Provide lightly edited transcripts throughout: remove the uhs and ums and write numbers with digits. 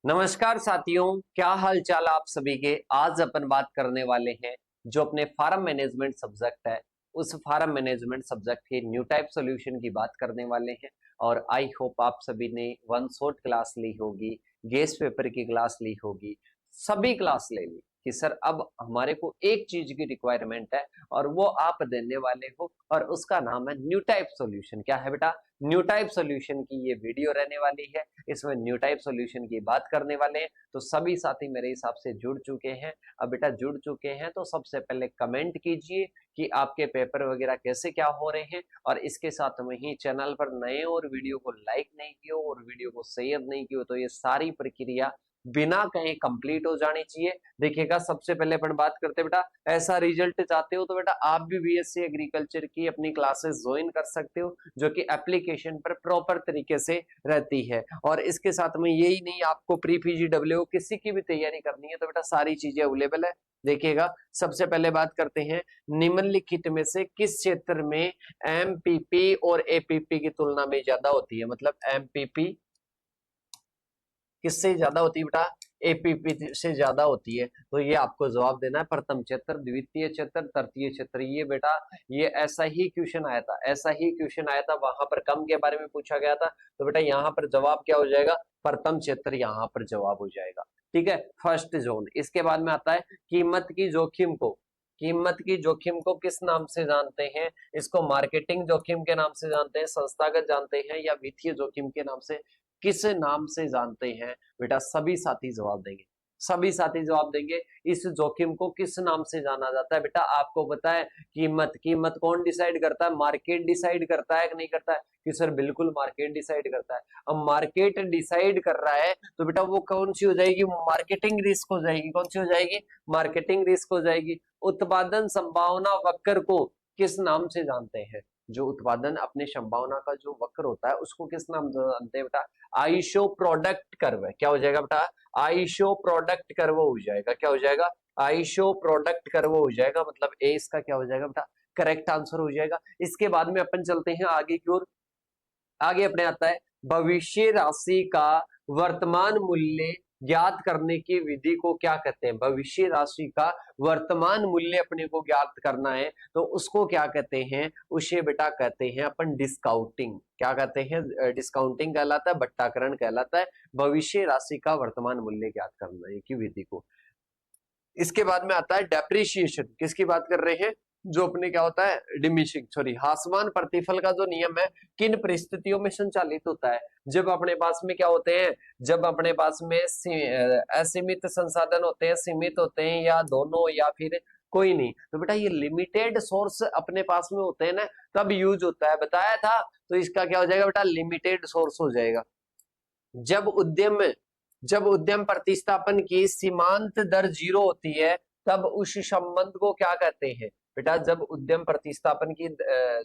नमस्कार साथियों, क्या हाल चाल आप सभी के। आज अपन बात करने वाले हैं जो अपने फार्म मैनेजमेंट सब्जेक्ट है, उस फार्म मैनेजमेंट सब्जेक्ट के न्यू टाइप सॉल्यूशन की बात करने वाले हैं। और आई होप आप सभी ने वन शॉट क्लास ली होगी, गेस पेपर की क्लास ली होगी, सभी क्लास ले ली कि सर अब हमारे को एक चीज की रिक्वायरमेंट है और वो आप देने वाले हो, और उसका नाम है न्यू टाइप सॉल्यूशन। क्या है बेटा? न्यू टाइप सॉल्यूशन की ये वीडियो रहने वाली है। इसमें न्यू टाइप सॉल्यूशन की बात करने वाले हैं। तो सभी साथी मेरे हिसाब से जुड़ चुके हैं। अब बेटा जुड़ चुके हैं तो सबसे पहले कमेंट कीजिए कि आपके पेपर वगैरह कैसे क्या हो रहे हैं, और इसके साथ में ही चैनल पर नए और वीडियो को लाइक नहीं किया और वीडियो को शेयर नहीं किया तो ये सारी प्रक्रिया बिना कहीं कंप्लीट हो जानी चाहिए। देखिएगा, सबसे पहले अपन बात करते हैं बेटा, ऐसा रिजल्ट चाहते हो तो बेटा आप भी बीएससी एग्रीकल्चर की अपनी क्लासेस ज्वाइन कर सकते हो, जो कि एप्लीकेशन पर प्रॉपर तरीके से रहती है। और इसके साथ में यही नहीं, आपको प्री पीजीडब्ल्यू किसी की भी तैयारी करनी है तो बेटा सारी चीजें अवेलेबल है। देखिएगा, सबसे पहले बात करते हैं निम्नलिखित में से किस क्षेत्र में एमपीपी और एपीपी की तुलना में ज्यादा होती है। मतलब एमपीपी किससे ज्यादा होती है बेटा? एपीपी से ज्यादा होती है। तो ये आपको जवाब देना है प्रथम क्षेत्र, द्वितीय क्षेत्र, तृतीय क्षेत्र। ये बेटा ये ऐसा ही क्वेश्चन आया था, ऐसा ही क्वेश्चन आया था, वहां पर कम के बारे में पूछा गया था। तो बेटा यहाँ पर जवाब क्या हो जाएगा? प्रथम क्षेत्र यहाँ पर जवाब हो जाएगा। ठीक है, फर्स्ट जोन। इसके बाद में आता है कीमत की जोखिम को किस नाम से जानते हैं? इसको मार्केटिंग जोखिम के नाम से जानते हैं, संस्थागत जानते हैं, या वित्तीय जोखिम के नाम से, किस नाम से जानते हैं? बेटा सभी साथी जवाब देंगे, सभी साथी जवाब देंगे। इस जोखिम को किस नाम से जाना जाता है? बेटा आपको पता है, कीमत कौन डिसाइड करता है? मार्केट डिसाइड करता है कि नहीं करता है? कि सर बिल्कुल मार्केट डिसाइड करता है। अब मार्केट डिसाइड कर रहा है तो बेटा वो कौन सी हो जाएगी? मार्केटिंग रिस्क हो जाएगी। कौन सी हो जाएगी? मार्केटिंग रिस्क हो जाएगी। उत्पादन संभावना वक्र को किस नाम से जानते हैं? जो उत्पादन अपने संभावना का जो वक्र होता है उसको किस नाम से जानते हैं बेटा? ISEER product curve. क्या हो जाएगा बेटा? आइशो प्रोडक्ट कर्व हो जाएगा। क्या हो जाएगा? आइशो प्रोडक्ट कर्व हो जाएगा। मतलब ए इसका क्या हो जाएगा बेटा? करेक्ट आंसर हो जाएगा। इसके बाद में अपन चलते हैं आगे की ओर। आगे अपने आता है भविष्य राशि का वर्तमान मूल्य ज्ञात करने की विधि को क्या कहते हैं? भविष्य राशि का वर्तमान मूल्य अपने को ज्ञात करना है तो उसको क्या कहते हैं? उसे बेटा कहते हैं अपन डिस्काउंटिंग। क्या कहते हैं? डिस्काउंटिंग कहलाता है, बट्टाकरण कहलाता है भविष्य राशि का वर्तमान मूल्य ज्ञात करने की विधि को। इसके बाद में आता है डेप्रिसिएशन। किसकी बात कर रहे हैं? जो अपने क्या होता है? डिमिनिशिंग सॉरी ह्रासमान प्रतिफल का जो नियम है किन परिस्थितियों में संचालित होता है? जब अपने पास में क्या होते हैं? जब अपने पास में असीमित संसाधन होते हैं, सीमित होते हैं, या दोनों, या फिर कोई नहीं। तो बेटा ये लिमिटेड सोर्स अपने पास में होते हैं ना, तब यूज होता है, बताया था। तो इसका क्या हो जाएगा बेटा? लिमिटेड सोर्स हो जाएगा। जब उद्यम जब उद्यम प्रतिस्थापन की सीमांत दर 0 होती है तब उस संबंध को क्या कहते हैं? बेटा जब उद्यम प्रतिस्थापन की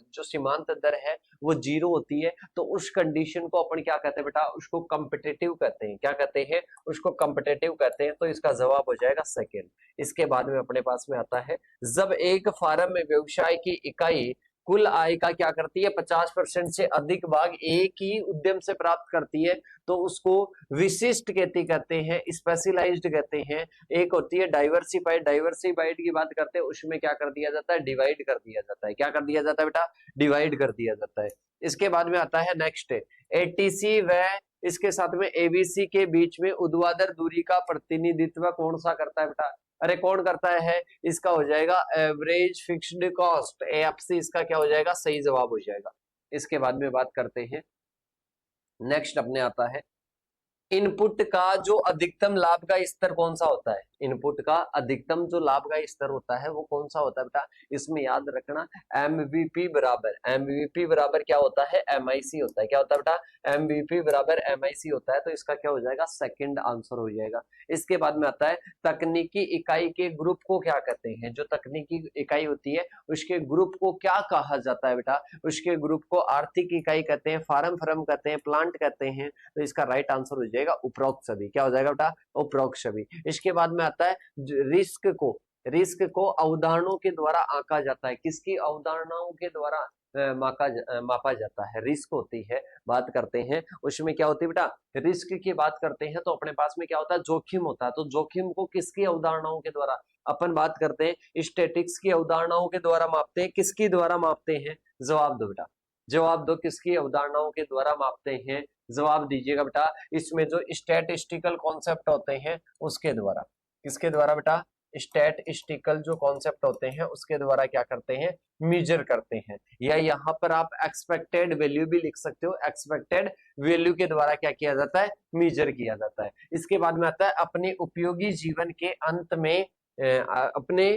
जो सीमांत दर है वो 0 होती है तो उस कंडीशन को अपन क्या कहते हैं बेटा? उसको कॉम्पिटिटिव कहते हैं। क्या कहते हैं? उसको कॉम्पिटिटिव कहते हैं। तो इसका जवाब हो जाएगा सेकेंड। इसके बाद में अपने पास में आता है जब एक फार्म में व्यवसाय की इकाई कुल आय का क्या करती है? 50% से अधिक भाग एक ही उद्यम से प्राप्त करती है तो उसको विशिष्ट खेती कहते हैं, स्पेशलाइज्ड कहते हैं। एक होती है डाइवर्सिफाइड। डाइवर्सिफाइड की बात करते हैं, उसमें क्या कर दिया जाता है? डिवाइड कर दिया जाता है। क्या कर दिया जाता है बेटा? डिवाइड कर दिया जाता है। इसके बाद में आता है नेक्स्ट एटीसी व इसके साथ में एबीसी के बीच में ऊर्ध्वाधर दूरी का प्रतिनिधित्व कौन सा करता है बेटा? अरे कौन करता है? इसका हो जाएगा एवरेज फिक्स्ड कॉस्ट, एएफसी। इसका क्या हो जाएगा? सही जवाब हो जाएगा। इसके बाद में बात करते हैं नेक्स्ट अपने आता है इनपुट का जो अधिकतम लाभ का स्तर कौन सा होता है? इनपुट का अधिकतम जो लाभ का स्तर होता है वो कौन सा होता है बेटा? इसमें याद रखना एमवीपी बराबर क्या होता है? एमआईसी होता है। क्या होता है बेटा? एमवीपी बराबर एमआईसी होता है। तो इसका क्या हो जाएगा? सेकंड आंसर हो जाएगा। इसके बाद में आता है तकनीकी इकाई के ग्रुप को क्या कहते हैं? जो तकनीकी इकाई होती है उसके ग्रुप को क्या कहा जाता है बेटा? उसके ग्रुप को आर्थिक इकाई कहते हैं, फर्म कहते हैं, प्लांट कहते हैं। तो इसका राइट आंसर हो जाएगा उपरोक्त सभी। क्या हो जाएगा बेटा? उपरोक्त सभी। इसके बाद में आता है रिस्क को रिस्क को अवधारणाओं के द्वारा आंका जाता है। किसकी अवधारणाओं के द्वारा मापा जाता है? रिस्क होती है, बात करते हैं उसमें क्या होती है बेटा, रिस्क की बात करते हैं तो अपने पास में क्या होता है, जोखिम होता है। तो जोखिम को किसकी अवधारणाओं के द्वारा अपन बात करते हैं, स्टैटिक्स की अवधारणाओं के द्वारा मापते हैं। किसके द्वारा मापते हैं? जवाब दो बेटा, जवाब दो, किसकी अवधारणाओं के द्वारा मापते हैं? जवाब दीजिएगा बेटा। इसमें जो स्टैटिस्टिकल कॉन्सेप्ट होते हैं उसके द्वारा। किसके द्वारा बेटा? स्टैटिस्टिकल जो कॉन्सेप्ट होते हैं उसके द्वारा क्या करते हैं, मेजर करते हैं। या यहाँ पर आप एक्सपेक्टेड वैल्यू भी लिख सकते हो, एक्सपेक्टेड वैल्यू के द्वारा क्या किया जाता है, मेजर किया जाता है। इसके बाद में आता है अपने उपयोगी जीवन के अंत में अपने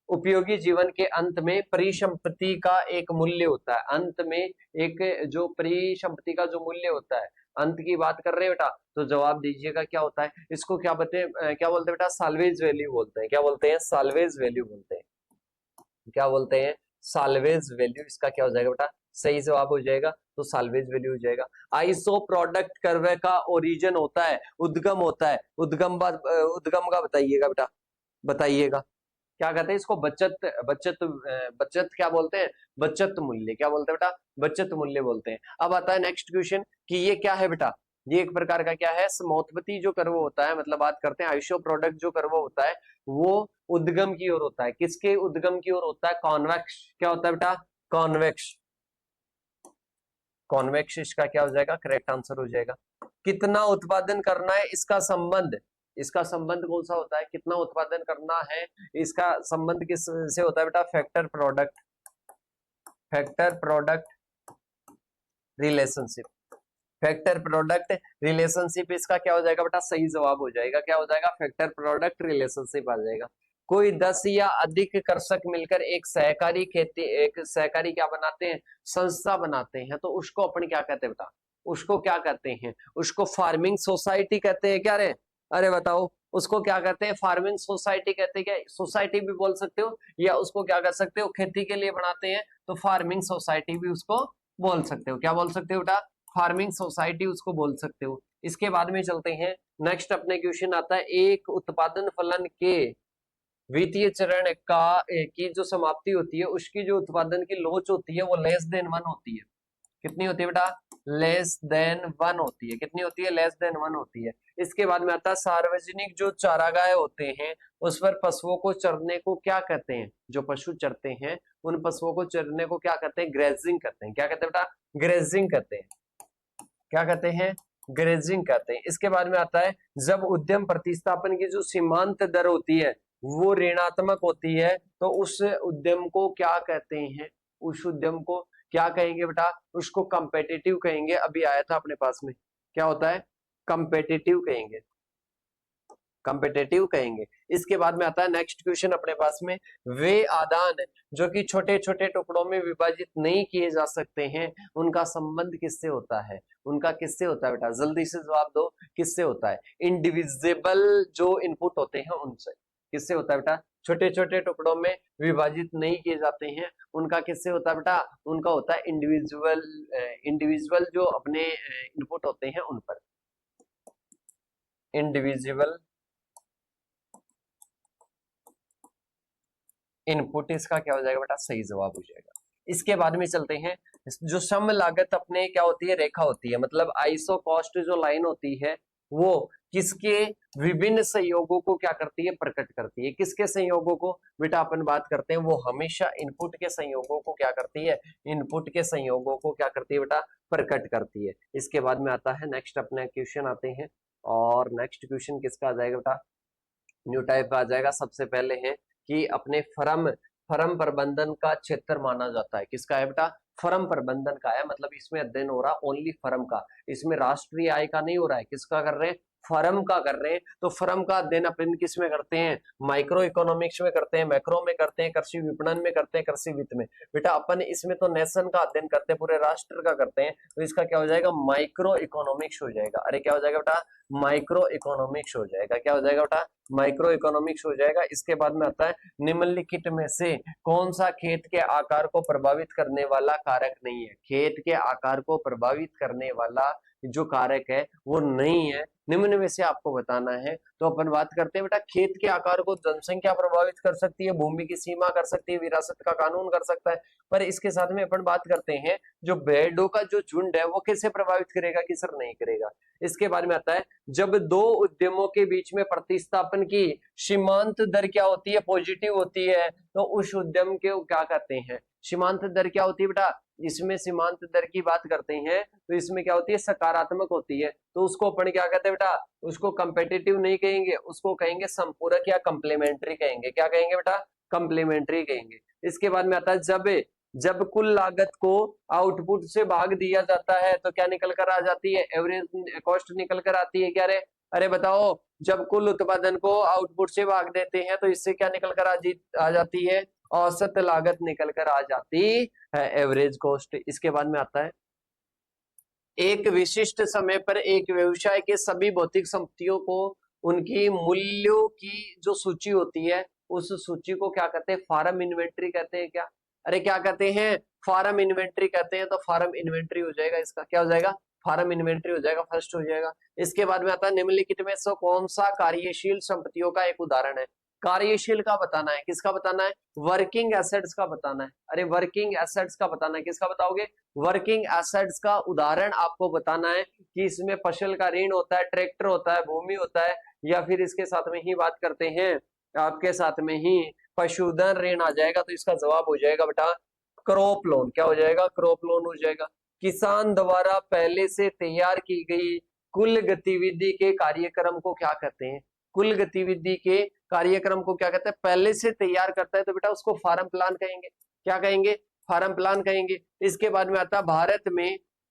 उपयोगी जीवन के अंत में परिसंपत्ति का एक मूल्य होता है। अंत में एक जो परिसंपत्ति का जो मूल्य होता है, अंत की बात कर रहे हैं बेटा, तो जवाब दीजिएगा क्या होता है? इसको क्या बोलते हैं बेटा? साल्वेज वैल्यू बोलते हैं। क्या बोलते हैं? साल्वेज वैल्यू बोलते हैं। क्या बोलते हैं? Salvage value. इसका क्या हो जाएगा बेटा? सही जवाब हो जाएगा, तो साल्वेज वैल्यू हो जाएगा। आइसो प्रोडक्ट कर्व का ओरिजिन होता है, उद्गम होता है। उद्गम का बताइएगा बेटा, बताइएगा क्या कहते हैं इसको? बचत बचत बचत क्या बोलते हैं? बचत मूल्य। क्या बोलते हैं बेटा? बचत मूल्य बोलते हैं। अब आता है नेक्स्ट क्वेश्चन कि ये क्या है बेटा? ये एक प्रकार का क्या है, समोत्पत्ति जो कर्व होता है, मतलब बात करते हैं आइसो प्रोडक्ट जो कर्व होता है वो उद्गम की ओर होता है। किसके उद्गम की ओर होता है? कॉन्वेक्स। क्या होता है बेटा? कॉन्वेक्स। कॉन्वेक्स इसका क्या हो जाएगा? करेक्ट आंसर हो जाएगा। कितना उत्पादन करना है, इसका संबंध, इसका संबंध कौन सा होता है? कितना उत्पादन करना है, इसका संबंध किस से होता है बेटा? Factor product, factor product relationship. Factor product relationship इसका क्या हो जाएगा बेटा? सही जवाब हो जाएगा। क्या हो जाएगा? फैक्टर प्रोडक्ट रिलेशनशिप आ जाएगा। कोई 10 या अधिक कृषक मिलकर एक सहकारी खेती, एक सहकारी क्या बनाते हैं, संस्था बनाते हैं, तो उसको अपन क्या कहते हैं बेटा? उसको क्या कहते हैं? उसको फार्मिंग सोसाइटी कहते हैं क्या रे? अरे बताओ, उसको क्या कहते हैं? फार्मिंग सोसाइटी कहते हैं क्या? सोसाइटी भी बोल सकते हो, या उसको क्या कर सकते हो, खेती के लिए बनाते हैं तो फार्मिंग सोसाइटी भी उसको बोल सकते हो। क्या बोल सकते हो बेटा? फार्मिंग सोसाइटी उसको बोल सकते हो। इसके बाद में चलते हैं नेक्स्ट, अपने क्वेश्चन आता है एक उत्पादन फलन के द्वितीय चरण का की जो समाप्ति होती है उसकी जो उत्पादन की लोच होती है वो लेस देन 1 होती है। कितनी होती है बेटा? लेस देन 1 होती है। कितनी होती है? लेस देन 1 होती है। इसके बाद में आता है सार्वजनिक जो चारागाह होते हैं उस पर पशुओं को चरने को क्या कहते हैं? जो पशु चरते हैं उन पशुओं को चरने को क्या कहते हैं? ग्रेजिंग कहते हैं। क्या कहते हैं बेटा? ग्रेजिंग कहते हैं। क्या कहते हैं? ग्रेजिंग कहते हैं। इसके बाद में आता है जब उद्यम प्रतिस्थापन की जो सीमांत दर होती है वो ऋणात्मक होती है तो उस उद्यम को क्या कहते हैं? उस उद्यम को क्या कहेंगे बेटा? उसको कंपेटिटिव कहेंगे। अभी आया था अपने पास में, क्या होता है? कंपेटिटिव कहेंगे, कंपेटिटिव कहेंगे। इसके बाद में आता है नेक्स्ट क्वेश्चन अपने पास में, वे आदान जो कि छोटे छोटे टुकड़ों में विभाजित नहीं किए जा सकते हैं उनका संबंध किससे होता है? उनका किससे होता है बेटा? जल्दी से जवाब दो, किससे होता है? इंडिविजिबल जो इनपुट होते हैं उनसे। किससे होता है बेटा? छोटे छोटे टुकड़ों में विभाजित नहीं किए जाते हैं उनका किससे होता है बेटा? उनका होता है इंडिविजुअल, इंडिविजुअल जो अपने इनपुट होते हैं उन पर। इंडिविजुअल इनपुट इसका क्या हो जाएगा बेटा? सही जवाब हो जाएगा। इसके बाद में चलते हैं, जो सम लागत अपने क्या होती है? रेखा होती है, मतलब आइसो कॉस्ट जो लाइन होती है वो किसके विभिन्न संयोगों को क्या करती है? प्रकट करती है। किसके संयोगों को बेटा अपन बात करते हैं? वो हमेशा इनपुट के संयोगों को क्या करती है? इनपुट के संयोगों को क्या करती है बेटा? प्रकट करती है। इसके बाद में आता है नेक्स्ट अपने क्वेश्चन आते हैं, और नेक्स्ट क्वेश्चन किसका आ जाएगा बेटा? न्यू टाइप का आ जाएगा। सबसे पहले है कि अपने फर्म, फर्म प्रबंधन का क्षेत्र माना जाता है। किसका है बेटा? फर्म प्रबंधन का है, मतलब इसमें अध्ययन हो रहा ओनली फर्म का, इसमें राष्ट्रीय आय का नहीं हो रहा है। किसका कर रहे हैं? फर्म का कर रहे हैं। तो फर्म का अध्ययन अपन किस में करते हैं? माइक्रो इकोनॉमिक्स में करते हैं, मैक्रो में करते हैं, कृषि विपणन में करते हैं, कृषि वित्त में। बेटा अपन इसमें तो नेशन का अध्ययन करते हैं, पूरे राष्ट्र का करते हैं, तो इसका क्या हो जाएगा? माइक्रो इकोनॉमिक्स हो जाएगा। अरे क्या हो जाएगा बेटा? माइक्रो इकोनॉमिक्स हो जाएगा। क्या हो जाएगा बेटा? माइक्रो इकोनॉमिक्स हो जाएगा। इसके बाद में आता है निम्नलिखित में से कौन सा खेत के आकार को प्रभावित करने वाला कारक नहीं है? खेत के आकार को प्रभावित करने वाला जो कारक है वो नहीं है, निम्न में से आपको बताना है। तो अपन बात करते हैं बेटा, खेत के आकार को जनसंख्या प्रभावित कर सकती है, भूमि की सीमा कर सकती है, विरासत का कानून कर सकता है, पर इसके साथ में अपन बात करते हैं जो भेड़ों का जो झुंड है वो कैसे प्रभावित करेगा कि सर नहीं करेगा। इसके बारे में आता है, जब दो उद्यमों के बीच में प्रतिस्थापन की सीमांत दर क्या होती है, पॉजिटिव होती है, तो उस उद्यम के क्या कहते हैं, सीमांत दर क्या होती है बेटा, इसमें सीमांत दर की बात करते हैं तो इसमें क्या होती है, सकारात्मक होती है, तो उसको अपन क्या कहते हैं बेटा, उसको कंपेटिटिव नहीं कहेंगे, उसको कहेंगे संपूरक या कंप्लीमेंट्री कहेंगे। क्या कहेंगे बेटा, कंप्लीमेंट्री कहेंगे। इसके बाद में आता है, जब कुल लागत को आउटपुट से भाग दिया जाता है तो क्या निकल कर आ जाती है, एवरेज कॉस्ट निकल कर आती है क्या रे, अरे बताओ, जब कुल उत्पादन को आउटपुट से भाग देते हैं तो इससे क्या निकल कर आ जाती है, औसत लागत निकल कर आ जाती है, एवरेज कॉस्ट। इसके बाद में आता है, एक विशिष्ट समय पर एक व्यवसाय के सभी भौतिक संपत्तियों को उनकी मूल्यों की जो सूची होती है उस सूची को क्या कहते हैं, फार्म इन्वेंट्री कहते हैं। क्या, अरे क्या कहते हैं, फार्म इन्वेंट्री कहते हैं। तो फार्म इन्वेंट्री हो जाएगा, इसका क्या हो जाएगा, फार्म इन्वेंट्री हो जाएगा, फर्स्ट हो जाएगा। इसके बाद में आता है, निम्नलिखित में से कौन सा कार्यशील संपत्तियों का एक उदाहरण है। कार्यशील का बताना है, किसका बताना है, वर्किंग एसेट्स का बताना है। अरे वर्किंग एसेट्स का बताना है, किसका बताओगे, वर्किंग एसेट्स का उदाहरण आपको बताना है कि इसमें फसल का ऋण होता है, ट्रैक्टर होता है, भूमि होता है, या फिर इसके साथ में ही बात करते हैं आपके साथ में ही पशुधन ऋण आ जाएगा। तो इसका जवाब हो जाएगा बेटा क्रॉप लोन। क्या हो जाएगा, क्रॉप लोन हो जाएगा। किसान द्वारा पहले से तैयार की गई कुल गतिविधि के कार्यक्रम को क्या कहते हैं, कुल गतिविधि के कार्यक्रम को क्या कहते हैं, पहले से तैयार करता है तो बेटा उसको फार्म प्लान कहेंगे। क्या कहेंगे, फार्म प्लान कहेंगे। इसके बाद में आता है,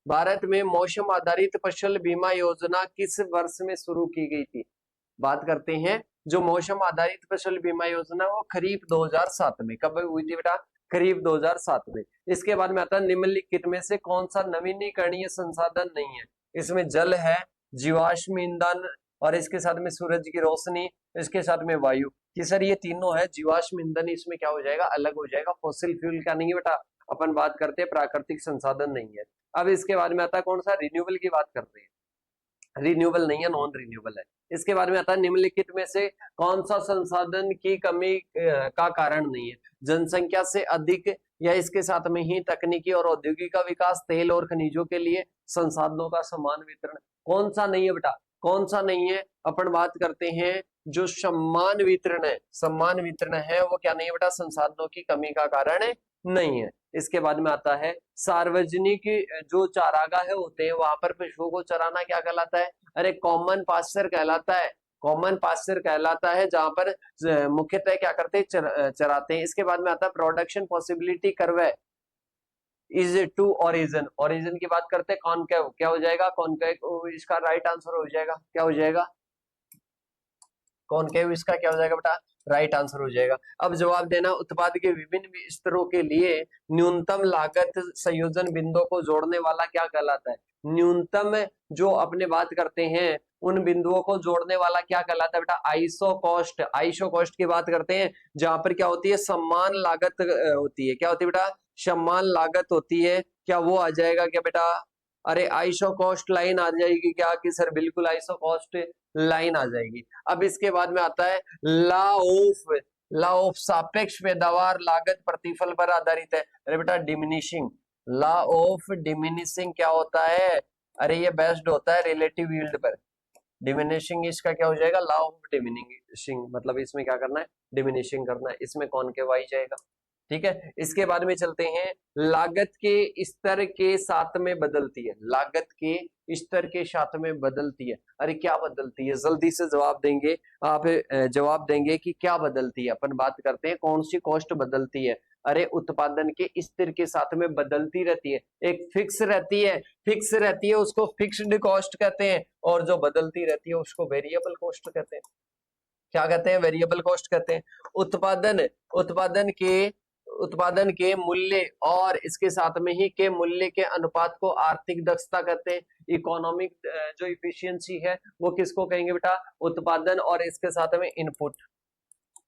भारत में मौसम आधारित फसल बीमा योजना किस वर्ष में शुरू की गई थी। बात करते हैं, जो मौसम आधारित फसल बीमा योजना वो खरीफ 2007 में, कब हुई थी बेटा, खरीफ 2007 में। इसके बाद में आता है, निम्नलिखित में से कौन सा नवीनीकरणीय संसाधन नहीं है। इसमें जल है, जीवाश्म ईंधन, और इसके साथ में सूरज की रोशनी, इसके साथ में वायु। कि सर ये तीनों है, जीवाश्म ईंधन इसमें क्या हो जाएगा, अलग हो जाएगा, फॉसिल फ्यूल का नहीं है बेटा। अपन बात करते हैं प्राकृतिक संसाधन नहीं है। अब इसके बाद में आता है कौन सा, रिन्यूएबल की बात करते हैं, रिन्यूएबल नहीं है, नॉन रिन्यूएबल है। इसके बारे में आता है, निम्नलिखित में से कौन सा संसाधन की कमी का कारण नहीं है, जनसंख्या से अधिक, या इसके साथ में ही तकनीकी और औद्योगिक का विकास, तेल और खनिजों के लिए संसाधनों का समान वितरण। कौन सा नहीं है बेटा, कौन सा नहीं है, अपन बात करते हैं जो सम्मान वितरण है, सम्मान वितरण है वो क्या नहीं है बेटा, संसाधनों की कमी का कारण नहीं है। इसके बाद में आता है, सार्वजनिक जो चारागाह होते हैं वहां पर पशुओं को चराना क्या कहलाता है, अरे कॉमन पास्चर कहलाता है, कॉमन पास्चर कहलाता है, जहां पर मुख्यतः क्या करते हैं, चराते हैं। इसके बाद में आता है, production possibility curve is to origin, origin की बात करते हैं, कॉनकेव क्या हो जाएगा, कॉनकेव इसका राइट आंसर हो जाएगा। क्या हो जाएगा, कॉनकेव इसका क्या हो जाएगा बेटा, राइट आंसर हो जाएगा। अब जवाब देना, उत्पाद के विभिन्न स्तरों के लिए न्यूनतम लागत संयोजन बिंदुओं को जोड़ने वाला क्या कहलाता है। न्यूनतम जो अपने बात करते हैं उन बिंदुओं को जोड़ने वाला क्या कहलाता है बेटा, आइसो कॉस्ट। आइसो कॉस्ट की बात करते हैं जहां पर क्या होती है, सम्मान लागत होती है। क्या होती है बेटा, सम्मान लागत होती है। क्या वो आ जाएगा क्या बेटा, अरे आइसो कॉस्ट लाइन आ जाएगी क्या, कि सर बिल्कुल आइसो कॉस्ट लाइन आ जाएगी। अब इसके बाद में आता है, लॉ ऑफ सापेक्ष पैदावार लागत प्रतिफल पर आधारित है। अरे बेटा डिमिनिशिंग, लॉ ऑफ डिमिनिशिंग क्या होता है, अरे ये बेस्ड होता है रिलेटिव यील्ड पर। डिमिनिशिंग इसका क्या हो जाएगा, लॉ ऑफ डिमिनिशिंग, मतलब इसमें क्या करना है, डिमिनिशिंग करना है, इसमें कौन के वाई जाएगा। ठीक है, इसके बाद में चलते हैं, लागत के स्तर के साथ में बदलती है, लागत के स्तर के साथ में बदलती है। अरे क्या बदलती है, जल्दी से जवाब देंगे आप, जवाब देंगे कि क्या बदलती है। अपन बात करते हैं कौन सी कॉस्ट बदलती है, अरे उत्पादन के स्तर के साथ में बदलती रहती है। एक फिक्स रहती है, फिक्स रहती है उसको फिक्स्ड कॉस्ट कहते हैं, और जो बदलती रहती है उसको वेरिएबल कॉस्ट कहते हैं। क्या कहते हैं, वेरिएबल कॉस्ट कहते हैं। उत्पादन के मूल्य और इसके साथ में ही के मूल्य के अनुपात को आर्थिक दक्षता कहते हैं। इकोनॉमिक जो इफिशियंसी है वो किसको कहेंगे बेटा, उत्पादन और इसके साथ में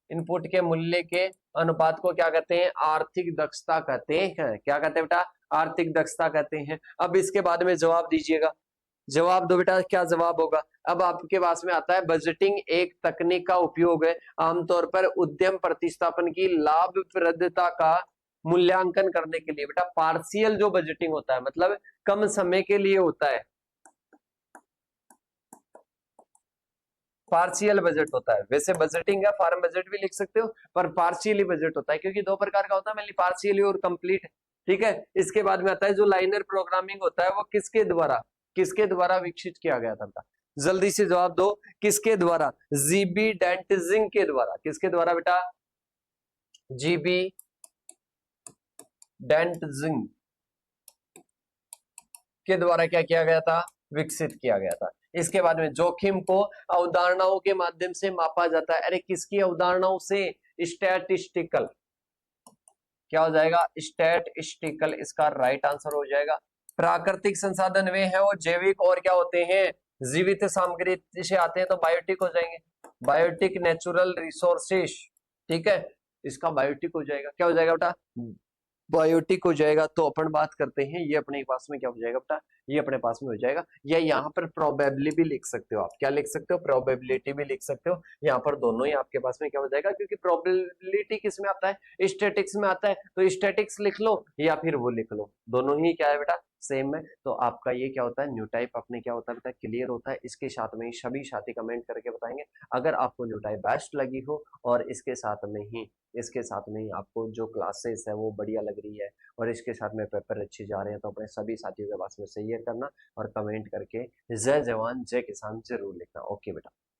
इनपुट के मूल्य के अनुपात को क्या कहते हैं, आर्थिक दक्षता कहते हैं। क्या कहते हैं बेटा, आर्थिक दक्षता कहते हैं। अब इसके बाद में जवाब दीजिएगा, जवाब दो बेटा, क्या जवाब होगा? अब आपके पास में आता है बजटिंग एक तकनीक का उपयोग है आमतौर पर उद्यम प्रतिस्थापन की लाभप्रदता का मूल्यांकन करने के लिए। बेटा पार्शियल जो बजटिंग होता है मतलब कम समय के लिए होता है, पार्शियल बजट होता है। वैसे बजटिंग का फार्म बजट भी लिख सकते हो, पर पार्शियली बजट होता है क्योंकि दो प्रकार का होता है, मेनली पार्शियली और कंप्लीट। ठीक है, इसके बाद में आता है जो लाइनर प्रोग्रामिंग होता है, वो किसके द्वारा विकसित किया गया था बेटा? जल्दी से जवाब दो, किसके द्वारा? जीबी डेंटजिंग के द्वारा। किसके द्वारा बेटा? जीबी डेंटजिंग के द्वारा क्या किया गया था? विकसित किया गया था। इसके बाद में जोखिम को अवधारणाओं के माध्यम से मापा जाता है। अरे किसकी अवधारणाओं से? स्टैटिस्टिकल। क्या हो जाएगा? स्टैटिस्टिकल इसका राइट आंसर हो जाएगा। प्राकृतिक संसाधन वे हैं वो जैविक और क्या होते हैं? जीवित सामग्री से आते हैं तो बायोटिक हो जाएंगे। Biotic natural resources. ठीक है, इसका बायोटिक हो जाएगा। क्या हो जाएगा बेटा? बायोटिक हो जाएगा। तो अपन बात करते हैं, ये अपने पास में क्या हो जाएगा बेटा? ये अपने पास में हो जाएगा। या यहाँ पर प्रोबेबिलिटी भी लिख सकते हो आप। क्या लिख सकते हो? प्रोबेबिलिटी भी लिख सकते हो। यहाँ पर दोनों ही आपके पास में क्या हो जाएगा, क्योंकि प्रोबेबिलिटी किस में आता है? स्टैटिक्स में आता है, तो स्टैटिक्स लिख लो या फिर वो लिख लो, दोनों ही क्या है बेटा? सेम है। तो आपका ये क्या होता है? न्यू टाइप अपने क्या होता है बेटा? क्लियर होता है। इसके साथ में ही सभी साथी कमेंट करके बताएंगे अगर आपको न्यू टाइप बेस्ट लगी हो, और इसके साथ में ही आपको जो क्लासेस है वो बढ़िया लग रही है, और इसके साथ में पेपर अच्छे जा रहे हैं, तो अपने सभी साथियों के पास में शेयर करना और कमेंट करके जय जवान जय किसान जरूर लिखना। ओके बेटा।